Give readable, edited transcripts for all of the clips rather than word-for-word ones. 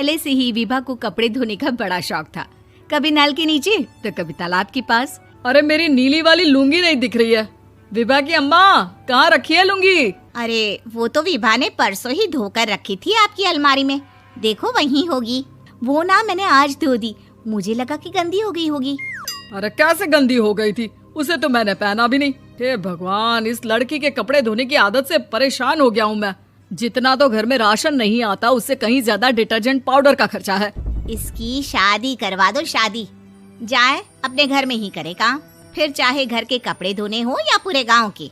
पहले से ही विभा को कपड़े धोने का बड़ा शौक था। कभी नल के नीचे तो कभी तालाब के पास। अरे मेरी नीली वाली लुंगी नहीं दिख रही है। विभा की अम्मा, कहाँ रखी है लुंगी? अरे वो तो विभा ने परसों ही धोकर रखी थी आपकी अलमारी में, देखो वहीं होगी। वो ना मैंने आज धो दी, मुझे लगा कि गंदी हो गई होगी। अरे कैसे गंदी हो गई थी? उसे तो मैंने पहना भी नहीं। हे भगवान, इस लड़की के कपड़े धोने की आदत से परेशान हो गया हूँ मैं। जितना तो घर में राशन नहीं आता, उससे कहीं ज्यादा डिटर्जेंट पाउडर का खर्चा है। इसकी शादी करवा दो, शादी। जाए अपने घर में ही करे काम, फिर चाहे घर के कपड़े धोने हो या पूरे गांव के।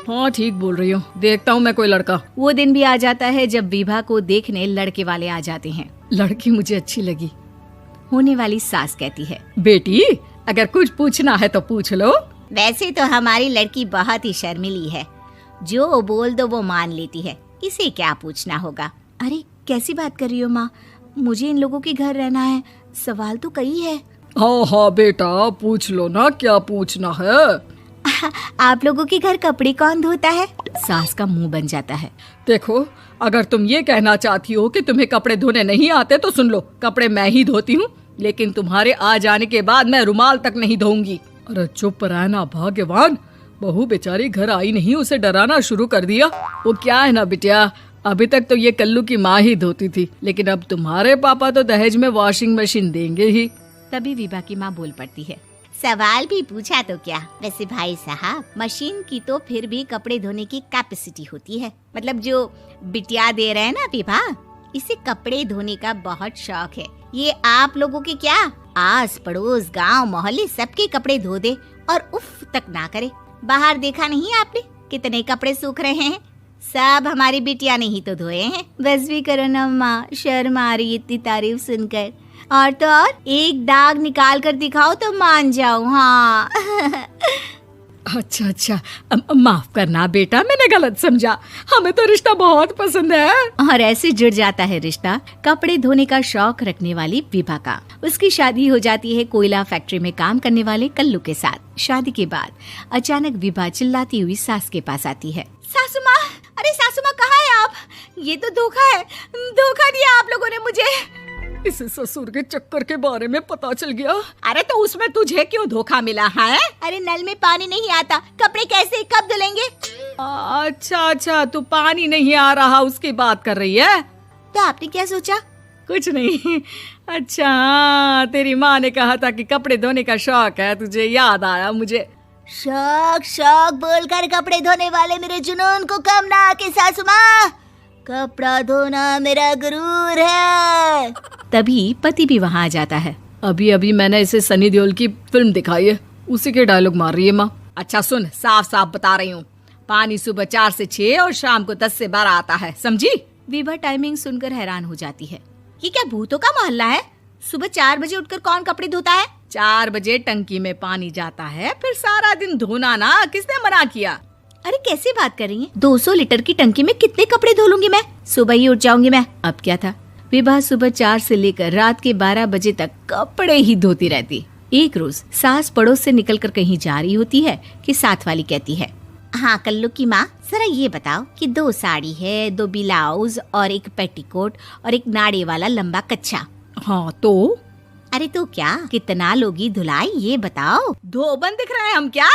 हाँ ठीक बोल रही हो, देखता हूँ मैं कोई लड़का। वो दिन भी आ जाता है जब विभा को देखने लड़के वाले आ जाते हैं। लड़की मुझे अच्छी लगी। होने वाली सास कहती है, बेटी अगर कुछ पूछना है तो पूछ लो। वैसे तो हमारी लड़की बहुत ही शर्मिली है, जो बोल दो वो मान लेती है, इसे क्या पूछना होगा। अरे कैसी बात कर रही हो माँ, मुझे इन लोगों के घर रहना है, सवाल तो कई है। हाँ हाँ बेटा, पूछ लो ना, क्या पूछना है। आप लोगों के घर कपड़े कौन धोता है? सास का मुंह बन जाता है। देखो, अगर तुम ये कहना चाहती हो कि तुम्हें कपड़े धोने नहीं आते तो सुन लो, कपड़े मैं ही धोती हूँ, लेकिन तुम्हारे आ जाने के बाद मैं रुमाल तक नहीं धोऊंगी। अरे चुप रहना भाग्यवान, बहू बेचारी घर आई नहीं, उसे डराना शुरू कर दिया। वो क्या है ना बिटिया, अभी तक तो ये कल्लू की माँ ही धोती थी, लेकिन अब तुम्हारे पापा तो दहेज में वॉशिंग मशीन देंगे ही। तभी विभा की माँ बोल पड़ती है, सवाल भी पूछा तो क्या। वैसे भाई साहब, मशीन की तो फिर भी कपड़े धोने की कैपेसिटी होती है। मतलब जो बिटिया दे रहे हैं ना विभा, इसे कपड़े धोने का बहुत शौक है। ये आप लोगों के क्या, आस पड़ोस गांव मोहल्ले सबके कपड़े धो दे और उफ तक ना करे। बाहर देखा नहीं आपने कितने कपड़े सूख रहे हैं? सब हमारी बिटिया ने ही तो धोए हैं। बस भी करो ना माँ, शर्म आ रही इतनी तारीफ सुनकर। और तो और एक दाग निकाल कर दिखाओ तो मान जाओ। हाँ अच्छा अच्छा, माफ करना बेटा, मैंने गलत समझा। हमें तो रिश्ता बहुत पसंद है। और ऐसे जुड़ जाता है रिश्ता कपड़े धोने का शौक रखने वाली विभा का। उसकी शादी हो जाती है कोयला फैक्ट्री में काम करने वाले कल्लू के साथ। शादी के बाद अचानक विभा चिल्लाती हुई सास के पास आती है। सासू माँ, अरे सासू माँ कहाँ है आप? ये तो धोखा है, धोखा दिया आप लोगों ने मुझे। इसे ससुर के चक्कर के बारे में पता चल गया। अरे तो उसमें तुझे क्यों धोखा मिला है? अरे नल में पानी नहीं आता, कपड़े कैसे कब धुलेंगे? अच्छा अच्छा, तू पानी नहीं आ रहा उसकी बात कर रही है। तो आपने क्या सोचा? कुछ नहीं। अच्छा हाँ, तेरी माँ ने कहा था कि कपड़े धोने का शौक है तुझे, याद आया मुझे। शौक शौक बोलकर कपड़े धोने वाले मेरे जुनून को कम ना आके सासू माँ, कपड़ा धोना मेरा गुरूर है। तभी पति भी वहाँ आ जाता है। अभी अभी मैंने इसे सनी देओल की फिल्म दिखाई है, उसी के डायलॉग मार रही है माँ। अच्छा सुन, साफ साफ बता रही हूँ, पानी सुबह 4 से 6 और शाम को 10 से 12 आता है, समझी? विभा टाइमिंग सुनकर हैरान हो जाती है। ये क्या भूतों का मोहल्ला है? सुबह 4 बजे उठकर कौन कपड़े धोता है? 4 बजे टंकी में पानी जाता है, फिर सारा दिन धोना ना, किसने मना किया? अरे कैसी बात कर रही हैं? 200 लीटर की टंकी में कितने कपड़े धो लूंगी मैं? सुबह ही उठ जाऊंगी मैं। अब क्या था, विभा सुबह 4 से लेकर रात के 12 बजे तक कपड़े ही धोती रहती। एक रोज सास पड़ोस से निकलकर कहीं जा रही होती है कि साथ वाली कहती है, हाँ कल्लू की माँ, जरा ये बताओ कि 2 साड़ी है, 2 ब्लाउज और एक पेटीकोट और एक नाड़े वाला लंबा कच्छा। हाँ तो? अरे तो क्या, कितना लोगी धुलाई ये बताओ। धोबन दिख रहे हैं हम क्या?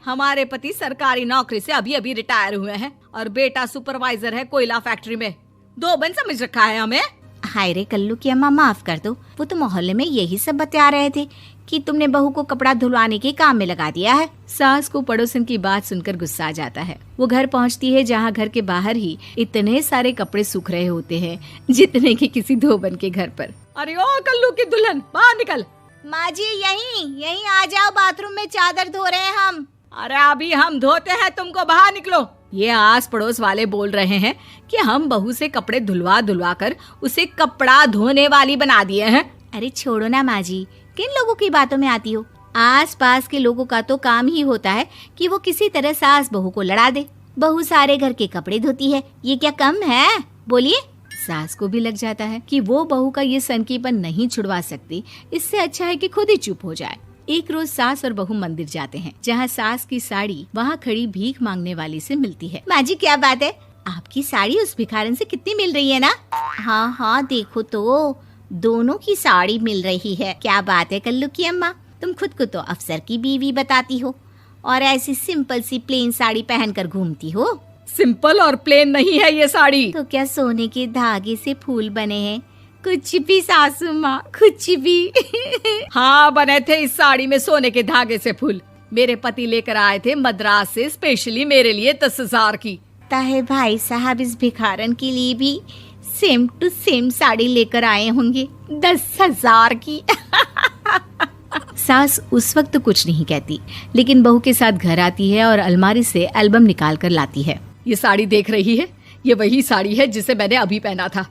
हमारे पति सरकारी नौकरी से अभी अभी रिटायर हुए हैं और बेटा सुपरवाइजर है कोयला फैक्ट्री में। धोबन समझ रखा है हमें। हाय रे कल्लू की अम्मा, माफ कर दो, वो तो मोहल्ले में यही सब बता रहे थे कि तुमने बहू को कपड़ा धुलवाने के काम में लगा दिया है। सास को पड़ोसन की बात सुनकर गुस्सा आ जाता है। वो घर पहुंचती है जहां घर के बाहर ही इतने सारे कपड़े सूख रहे होते हैं जितने कि किसी धोबन के घर पर। अरे ओ कल्लू की दुल्हन, बाहर निकल। माँ जी यहीं आ जाओ, बाथरूम में चादर धो रहे हैं हम। अरे अभी हम धोते हैं, तुमको बाहर निकलो। ये आस पड़ोस वाले बोल रहे हैं कि हम बहू से कपड़े धुलवा धुलवा कर उसे कपड़ा धोने वाली बना दिए हैं। अरे छोड़ो ना माँ जी, किन लोगों की बातों में आती हो? आस पास के लोगों का तो काम ही होता है कि वो किसी तरह सास बहू को लड़ा दे। बहू सारे घर के कपड़े धोती है, ये क्या कम है? बोलिए। सास को भी लग जाता है कि वो बहू का ये सनकीपन नहीं छुड़वा सकती, इससे अच्छा है कि खुद ही चुप हो जाए। एक रोज सास और बहू मंदिर जाते हैं, जहाँ सास की साड़ी वहाँ खड़ी भीख मांगने वाली से मिलती है। माँ जी क्या बात है, आपकी साड़ी उस भिखारन से कितनी मिल रही है ना? हाँ हाँ देखो तो, दोनों की साड़ी मिल रही है। क्या बात है कल्लू की अम्मा, तुम खुद को तो अफसर की बीवी बताती हो और ऐसी सिंपल सी प्लेन साड़ी पहनकर घूमती हो। सिंपल और प्लेन नहीं है ये साड़ी। तो क्या सोने के धागे से फूल बने हैं? कुछ भी सासू माँ, कुछ भी। हाँ, बने थे इस साड़ी में सोने के धागे से फूल। मेरे पति लेकर आए थे मद्रास से स्पेशली मेरे लिए 10,000 की। ताहे भाई साहब इस भिखारन के लिए भी सेम टू सेम साड़ी लेकर आए होंगे 10,000 की। सास उस वक्त तो कुछ नहीं कहती, लेकिन बहू के साथ घर आती है और अलमारी से एल्बम निकाल कर लाती है। ये साड़ी देख रही है, ये वही साड़ी है जिसे मैंने अभी पहना था।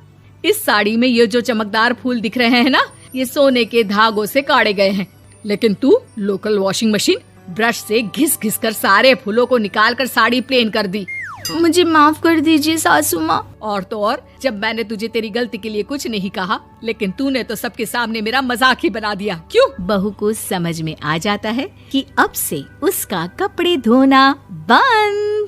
इस साड़ी में ये जो चमकदार फूल दिख रहे हैं ना, ये सोने के धागों से काढ़े गए हैं। लेकिन तू लोकल वॉशिंग मशीन ब्रश से घिस घिस कर सारे फूलों को निकाल कर साड़ी प्लेन कर दी। मुझे माफ कर दीजिए सासू माँ। और तो और, जब मैंने तुझे तेरी गलती के लिए कुछ नहीं कहा, लेकिन तूने तो सबके सामने मेरा मजाक ही बना दिया। क्यों? बहू को समझ में आ जाता है कि अब से उसका कपड़े धोना बंद।